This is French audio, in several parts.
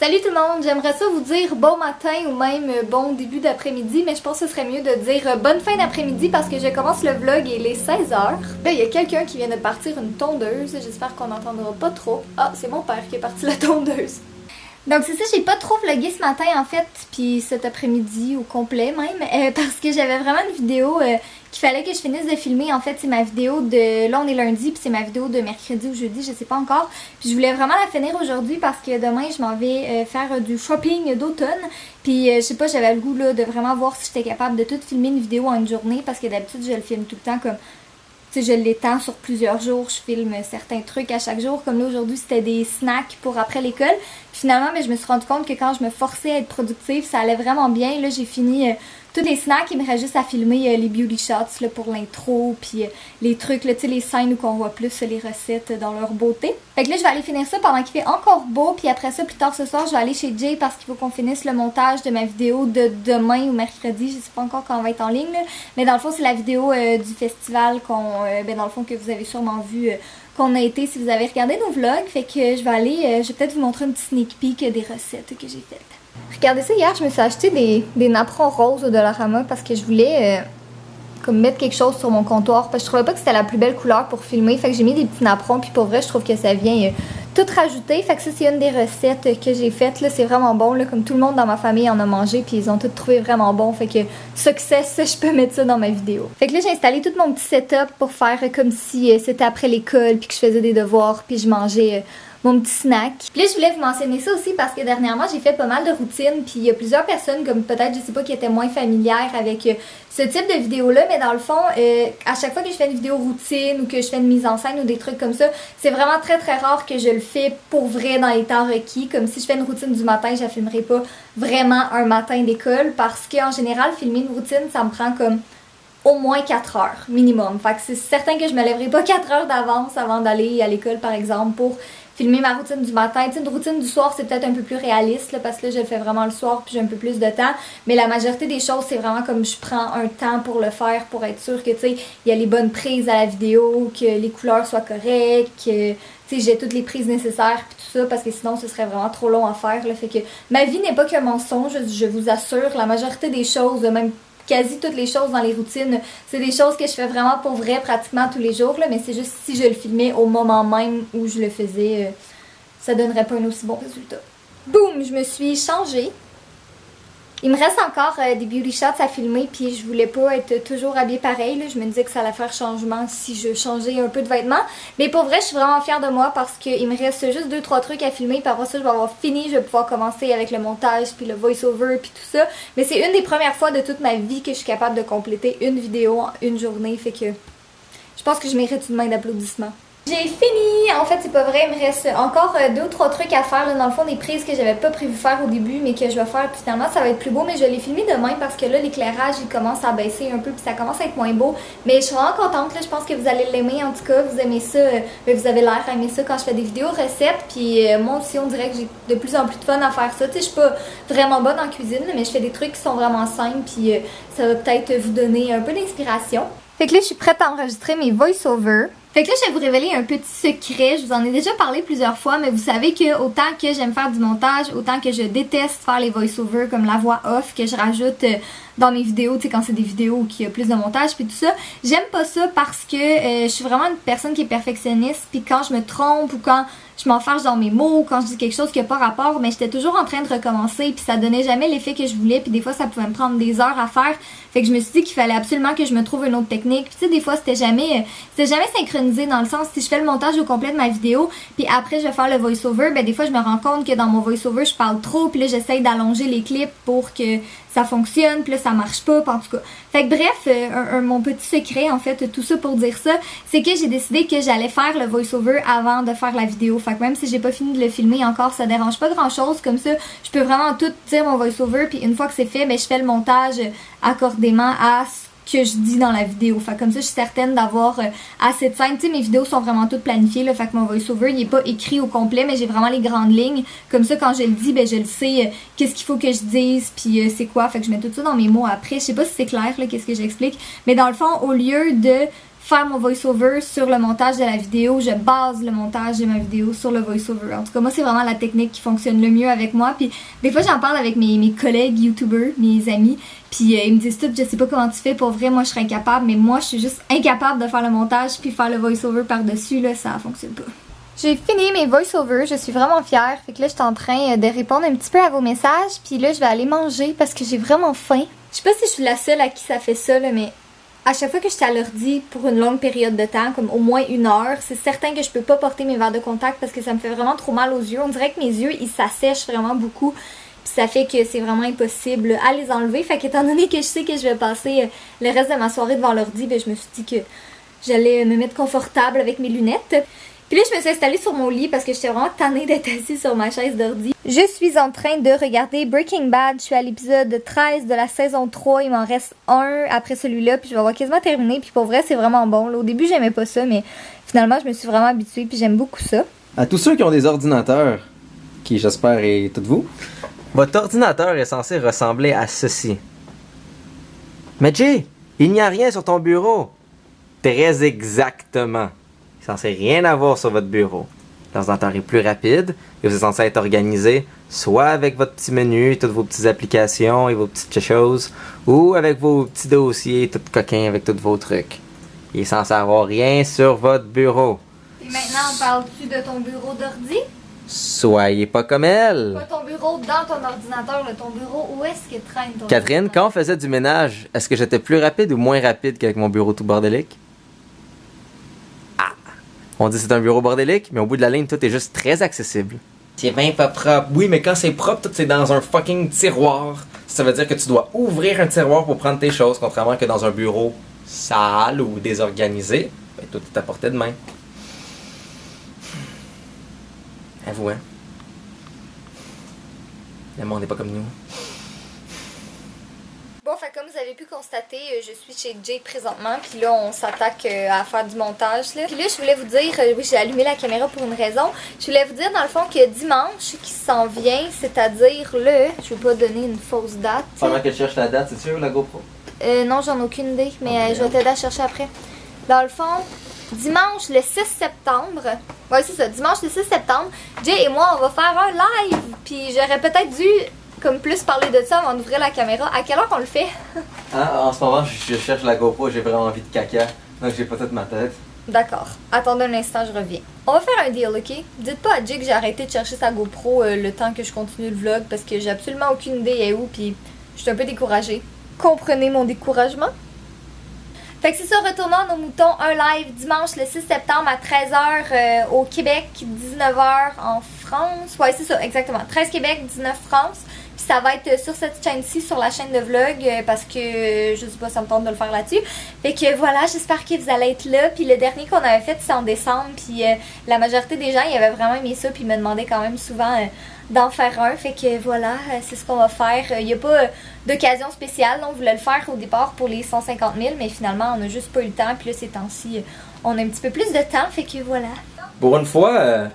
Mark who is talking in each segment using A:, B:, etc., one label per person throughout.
A: Salut tout le monde, j'aimerais ça vous dire bon matin ou même bon début d'après-midi, mais je pense que ce serait mieux de dire bonne fin d'après-midi parce que je commence le vlog et il est 16h. Là, il y a quelqu'un qui vient de partir une tondeuse, j'espère qu'on n'entendra pas trop. Ah, c'est mon père qui est parti la tondeuse. Donc c'est ça, j'ai pas trop vlogué ce matin en fait, puis cet après-midi au complet même, parce que j'avais vraiment une vidéo qu'il fallait que je finisse de filmer. En fait, c'est ma vidéo de... Là, on est lundi, puis c'est ma vidéo de mercredi ou jeudi, je sais pas encore. Puis je voulais vraiment la finir aujourd'hui parce que demain, je m'en vais faire du shopping d'automne. Puis je sais pas, j'avais le goût là de vraiment voir si j'étais capable de tout filmer une vidéo en une journée parce que d'habitude, je le filme tout le temps comme... Tu sais, je l'étends sur plusieurs jours, je filme certains trucs à chaque jour. Comme là, aujourd'hui, c'était des snacks pour après l'école. Puis finalement, je me suis rendu compte que quand je me forçais à être productive, ça allait vraiment bien. Là, j'ai fini tous les snacks. Il me reste juste à filmer les beauty shots là, pour l'intro. Puis les trucs, là, tu sais, les scènes où on voit plus les recettes dans leur beauté. Fait que là, je vais aller finir ça pendant qu'il fait encore beau. Puis après ça, plus tard ce soir, je vais aller chez Jay parce qu'il faut qu'on finisse le montage de ma vidéo de demain ou mercredi. Je sais pas encore quand on va être en ligne. Là. Mais dans le fond, c'est la vidéo du festival dans le fond, que vous avez sûrement vu qu'on a été si vous avez regardé nos vlogs. Fait que je vais aller, je vais peut-être vous montrer un petit sneak peek des recettes que j'ai faites. Regardez ça, hier, je me suis acheté des napperons roses au Dollarama parce que je voulais comme mettre quelque chose sur mon comptoir parce que je trouvais pas que c'était la plus belle couleur pour filmer. Fait que j'ai mis des petits napperons, puis pour vrai, je trouve que ça vient tout rajouter. Fait que ça, c'est une des recettes que j'ai faites. Là, c'est vraiment bon. Là, comme tout le monde dans ma famille en a mangé, puis ils ont tout trouvé vraiment bon. Fait que success, je peux mettre ça dans ma vidéo. Fait que là, j'ai installé tout mon petit setup pour faire comme si c'était après l'école, puis que je faisais des devoirs, puis je mangeais mon petit snack. Puis là, je voulais vous mentionner ça aussi parce que dernièrement, j'ai fait pas mal de routines, puis il y a plusieurs personnes, comme peut-être, je sais pas, qui étaient moins familières avec ce type de vidéo-là, mais dans le fond, à chaque fois que je fais une vidéo routine ou que je fais une mise en scène ou des trucs comme ça, c'est vraiment très très rare que je le fais pour vrai dans les temps requis. Comme si je fais une routine du matin, je la filmerai pas vraiment un matin d'école parce qu'en général, filmer une routine, ça me prend comme au moins 4 heures minimum. Fait que c'est certain que je me lèverai pas 4 heures d'avance avant d'aller à l'école, par exemple, pour filmer ma routine du matin. Tu sais, une routine du soir, c'est peut-être un peu plus réaliste là, parce que là, je le fais vraiment le soir puis j'ai un peu plus de temps. Mais la majorité des choses, c'est vraiment comme je prends un temps pour le faire pour être sûre que, tu sais, il y a les bonnes prises à la vidéo, que les couleurs soient correctes, que, tu sais, j'ai toutes les prises nécessaires puis tout ça parce que sinon, ce serait vraiment trop long à faire. Là. Fait que ma vie n'est pas qu'un mensonge, je vous assure. La majorité des choses, même quasi toutes les choses dans les routines, c'est des choses que je fais vraiment pour vrai pratiquement tous les jours, là, mais c'est juste si je le filmais au moment même où je le faisais, ça donnerait pas un aussi bon résultat. Boum! Je me suis changée. Il me reste encore des beauty shots à filmer, puis je voulais pas être toujours habillée pareil. Là. Je me disais que ça allait faire changement si je changeais un peu de vêtements. Mais pour vrai, je suis vraiment fière de moi parce qu'il me reste juste 2-3 trucs à filmer. Puis après ça, je vais avoir fini. Je vais pouvoir commencer avec le montage, puis le voice-over, puis tout ça. Mais c'est une des premières fois de toute ma vie que je suis capable de compléter une vidéo en une journée. Fait que je pense que je mérite une main d'applaudissement. J'ai fini! En fait, c'est pas vrai, il me reste encore 2 ou 3 trucs à faire. Là, dans le fond, des prises que j'avais pas prévu faire au début, mais que je vais faire. Puis finalement, ça va être plus beau. Mais je vais les filmer demain parce que là, l'éclairage, il commence à baisser un peu. Puis ça commence à être moins beau. Mais je suis vraiment contente. Là, je pense que vous allez l'aimer. En tout cas, vous aimez ça. Vous avez l'air d'aimer ça quand je fais des vidéos recettes. Puis moi aussi, on dirait que j'ai de plus en plus de fun à faire ça. Tu sais, je suis pas vraiment bonne en cuisine, mais je fais des trucs qui sont vraiment simples. Puis ça va peut-être vous donner un peu d'inspiration. Fait que là, je suis prête à enregistrer mes voice-overs. Fait que là, je vais vous révéler un petit secret. Je vous en ai déjà parlé plusieurs fois, mais vous savez que autant que j'aime faire du montage, autant que je déteste faire les voice-overs comme la voix off que je rajoute dans mes vidéos, tu sais, quand c'est des vidéos où il y a plus de montage puis tout ça. J'aime pas ça parce que je suis vraiment une personne qui est perfectionniste, puis quand je me trompe ou quand je m'enfarge dans mes mots, quand je dis quelque chose qui n'a pas rapport, mais j'étais toujours en train de recommencer, puis ça donnait jamais l'effet que je voulais, puis des fois ça pouvait me prendre des heures à faire. Fait que je me suis dit qu'il fallait absolument que je me trouve une autre technique. Puis tu sais, des fois c'était jamais synchronisé dans le sens si je fais le montage au complet de ma vidéo, puis après je vais faire le voice-over, ben des fois je me rends compte que dans mon voice-over je parle trop, puis là j'essaye d'allonger les clips pour que ça fonctionne, puis là ça marche pas, en tout cas. Fait que bref, mon petit secret en fait, tout ça pour dire ça, c'est que j'ai décidé que j'allais faire le voice-over avant de faire la vidéo. Fait que même si j'ai pas fini de le filmer encore, ça dérange pas grand chose, comme ça je peux vraiment tout dire mon voice-over, puis une fois que c'est fait, ben je fais le montage accordément à ce que je dis dans la vidéo. Fait comme ça, je suis certaine d'avoir assez de scènes. Tu sais, mes vidéos sont vraiment toutes planifiées, là, fait que mon voice-over, il est pas écrit au complet, mais j'ai vraiment les grandes lignes. Comme ça, quand je le dis, ben je le sais, qu'est-ce qu'il faut que je dise, puis c'est quoi. Fait que je mets tout ça dans mes mots après. Je sais pas si c'est clair, là, qu'est-ce que j'explique. Mais dans le fond, au lieu de faire mon voice-over sur le montage de la vidéo. Je base le montage de ma vidéo sur le voice-over. En tout cas, moi, c'est vraiment la technique qui fonctionne le mieux avec moi. Puis des fois, j'en parle avec mes collègues YouTubers, mes amis. Puis ils me disent tout, je sais pas comment tu fais. Pour vrai, moi, je serais incapable. Mais moi, je suis juste incapable de faire le montage puis faire le voice-over par-dessus. Là, ça fonctionne pas. J'ai fini mes voice-overs, je suis vraiment fière. Fait que là, je suis en train de répondre un petit peu à vos messages. Puis là, je vais aller manger parce que j'ai vraiment faim. Je sais pas si je suis la seule à qui ça fait ça, là, mais à chaque fois que je suis à l'ordi pour une longue période de temps, comme au moins 1 heure, c'est certain que je peux pas porter mes verres de contact parce que ça me fait vraiment trop mal aux yeux. On dirait que mes yeux, ils s'assèchent vraiment beaucoup. Puis ça fait que c'est vraiment impossible à les enlever. Fait qu'étant donné que je sais que je vais passer le reste de ma soirée devant l'ordi, ben je me suis dit que j'allais me mettre confortable avec mes lunettes. Puis là, je me suis installée sur mon lit parce que j'étais vraiment tannée d'être assise sur ma chaise d'ordi. Je suis en train de regarder Breaking Bad. Je suis à l'épisode 13 de la saison 3. Il m'en reste un après celui-là. Puis je vais avoir quasiment terminé. Puis pour vrai, c'est vraiment bon. Là, au début, j'aimais pas ça, mais finalement, je me suis vraiment habituée. Puis j'aime beaucoup ça.
B: À tous ceux qui ont des ordinateurs, qui j'espère est toutes vous, votre ordinateur est censé ressembler à ceci. Mais Jay, il n'y a rien sur ton bureau. Très exactement. Il n'est censé rien avoir sur votre bureau. L'ordinateur est plus rapide et vous êtes censé être organisé soit avec votre petit menu, toutes vos petites applications et vos petites choses, ou avec vos petits dossiers tout coquins avec tous vos trucs. Il est censé avoir rien sur votre bureau.
A: Et maintenant, on parle-tu de ton bureau d'ordi?
B: Soyez pas comme elle.
A: Pas ton bureau dans ton ordinateur, là, ton bureau, où est-ce que traîne ton
B: Catherine,
A: ordinateur?
B: quand on faisait du ménage, est-ce que j'étais plus rapide ou moins rapide qu'avec mon bureau tout bordélique? On dit que c'est un bureau bordélique, mais au bout de la ligne, tout est juste très accessible. C'est bien pas propre. Oui, mais quand c'est propre, tout c'est dans un fucking tiroir. Ça veut dire que tu dois ouvrir un tiroir pour prendre tes choses, contrairement que dans un bureau sale ou désorganisé, ben, tout est à portée de main. Avoue, hein? Le monde n'est pas comme nous.
A: Bon, fait comme vous avez pu constater, je suis chez Jay présentement, puis là on s'attaque à faire du montage là. Puis là je voulais vous dire, oui j'ai allumé la caméra pour une raison, je voulais vous dire dans le fond que dimanche qui s'en vient, c'est-à-dire je vais pas donner une fausse date.
B: Pendant que tu cherches la date, c'est sûr la GoPro?
A: Non, j'en ai aucune idée, mais je vais t'aider à chercher après. Dans le fond, dimanche le 6 septembre, ouais c'est ça, dimanche le 6 septembre, Jay et moi on va faire un live, puis j'aurais peut-être dû comme plus parler de ça avant d'ouvrir la caméra. À quelle heure on le fait?
B: En ce moment, je cherche la GoPro, j'ai vraiment envie de caca, donc j'ai pas toute ma tête.
A: D'accord. Attendez un instant, je reviens. On va faire un deal, ok? Dites pas à Jay que j'ai arrêté de chercher sa GoPro le temps que je continue le vlog parce que j'ai absolument aucune idée elle est où, puis je suis un peu découragée. Comprenez mon découragement? Fait que c'est ça, retournons à nos moutons, un live dimanche le 6 septembre à 13h au Québec, 19h en France. Ouais, c'est ça, exactement. 13 Québec, 19 France. Puis ça va être sur cette chaîne-ci, sur la chaîne de vlog, parce que je sais pas, ça me tente de le faire là-dessus. Fait que voilà, j'espère que vous allez être là. Puis le dernier qu'on avait fait, c'est en décembre. Puis la majorité des gens, ils avaient vraiment aimé ça. Puis ils me demandaient quand même souvent d'en faire un. Fait que voilà, c'est ce qu'on va faire. Il n'y a pas d'occasion spéciale. On voulait le faire au départ pour les 150 000, mais finalement, on n'a juste pas eu le temps. Puis là, ces temps-ci, on a un petit peu plus de temps. Fait que voilà.
B: Pour une fois,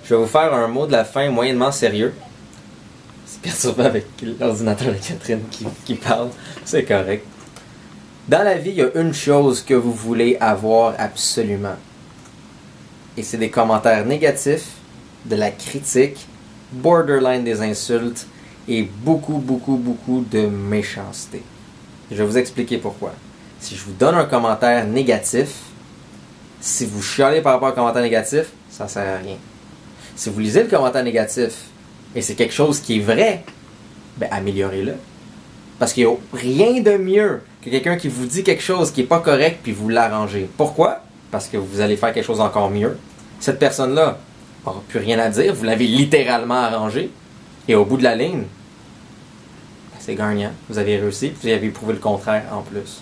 B: je vais vous faire un mot de la fin moyennement sérieux. C'est perturbant avec l'ordinateur de Catherine qui parle. C'est correct. Dans la vie, il y a une chose que vous voulez avoir absolument. Et c'est des commentaires négatifs, de la critique, borderline des insultes et beaucoup de méchanceté. Je vais vous expliquer pourquoi. Si je vous donne un commentaire négatif, si vous chialez par rapport à un commentaire négatif, ça sert à rien. Si vous lisez le commentaire négatif et c'est quelque chose qui est vrai, ben améliorez-le. Parce qu'il n'y a rien de mieux que quelqu'un qui vous dit quelque chose qui n'est pas correct puis vous l'arrangez. Pourquoi? Parce que vous allez faire quelque chose encore mieux. Cette personne-là n'aura plus rien à dire, vous l'avez littéralement arrangé. Et au bout de la ligne, ben, c'est gagnant. Vous avez réussi, puis vous avez prouvé le contraire en plus.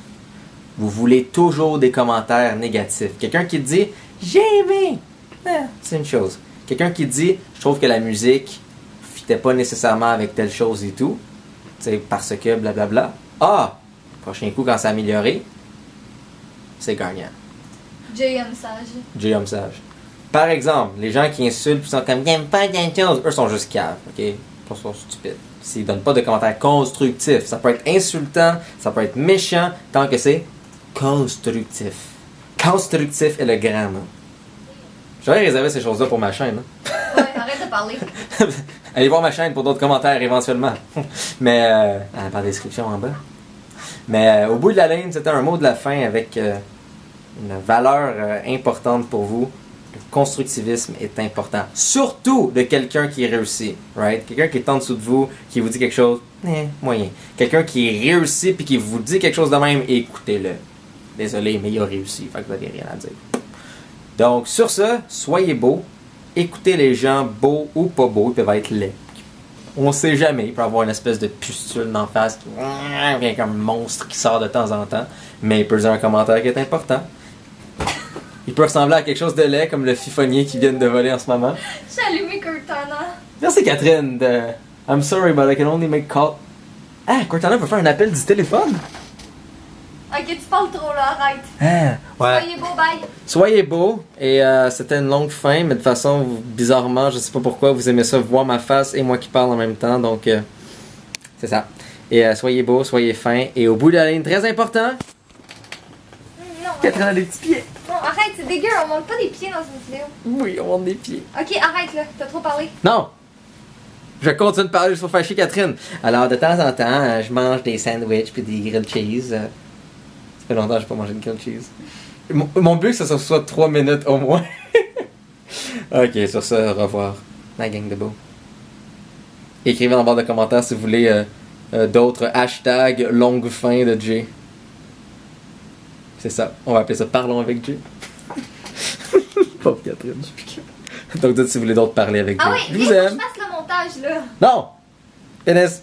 B: Vous voulez toujours des commentaires négatifs. Quelqu'un qui dit « J'ai aimé », c'est une chose. Quelqu'un qui dit « Je trouve que la musique fitait pas nécessairement avec telle chose et tout », parce que blablabla. Ah! Prochain coup, quand c'est amélioré, c'est gagnant.
A: Jay homme sage.
B: Jay homme sage. Par exemple, les gens qui insultent et sont comme « J'aime pas telle chose », eux sont juste caves, ok? Ils sont stupides. S'ils donnent pas de commentaires constructifs, ça peut être insultant, ça peut être méchant, tant que c'est constructif. constructif et le grand mot. J'aurais réservé ces choses-là pour ma chaîne. Hein.
A: Ouais, arrête de parler.
B: Allez voir ma chaîne pour d'autres commentaires éventuellement. Mais, par description en bas. Mais au bout de la ligne, c'était un mot de la fin avec une valeur importante pour vous. Le constructivisme est important. Surtout de quelqu'un qui réussit. Right? Quelqu'un qui est en dessous de vous, qui vous dit quelque chose, moyen. Quelqu'un qui réussit puis qui vous dit quelque chose de même, écoutez-le. Désolé, mais il a réussi. Fait que vous n'avez rien à dire. Donc, sur ce, soyez beaux. Écoutez les gens beaux ou pas beaux, ils peuvent être laids. On sait jamais, il peut y avoir une espèce de pustule d'en face qui vient comme un monstre qui sort de temps en temps, mais il peut dire un commentaire qui est important. Il peut ressembler à quelque chose de laid comme le fiffonnier qui vient de voler en ce moment.
A: J'ai allumé Cortana.
B: Merci Catherine de I'm sorry but I can only make call. Ah, Cortana peut faire un appel du téléphone?
A: Ok, tu parles trop là, arrête.
B: Ah, ouais.
A: Soyez beaux, bye.
B: Soyez beaux, et c'était une longue fin, mais de façon, bizarrement, je sais pas pourquoi, vous aimez ça, voir ma face et moi qui parle en même temps, donc c'est ça. Et soyez beaux, soyez fins, et au bout de la ligne, très important,
A: Non,
B: Catherine a des petits pieds.
A: non, arrête, c'est dégueu, on monte pas des pieds dans une vidéo.
B: Oui, on monte des pieds.
A: Ok, arrête là, t'as trop parlé.
B: Non! Je continue de parler juste pour faire chier Catherine. Alors, de temps en temps, je mange des sandwichs puis des grilled cheese. Ça fait longtemps que j'ai pas mangé de grilled cheese. Mon but, c'est que ça soit 3 minutes au moins. Ok, sur ça, au revoir. La gang de beau. Écrivez dans la barre de commentaires si vous voulez d'autres hashtags longue fin de Jay. C'est ça, on va appeler ça Parlons avec Jay. Pauvre Catherine. Donc dites si vous voulez d'autres parler avec Jay.
A: Ah oui,
B: Je
A: viens
B: vous
A: que
B: aime.
A: je fasse le montage là.
B: Non! Pénis!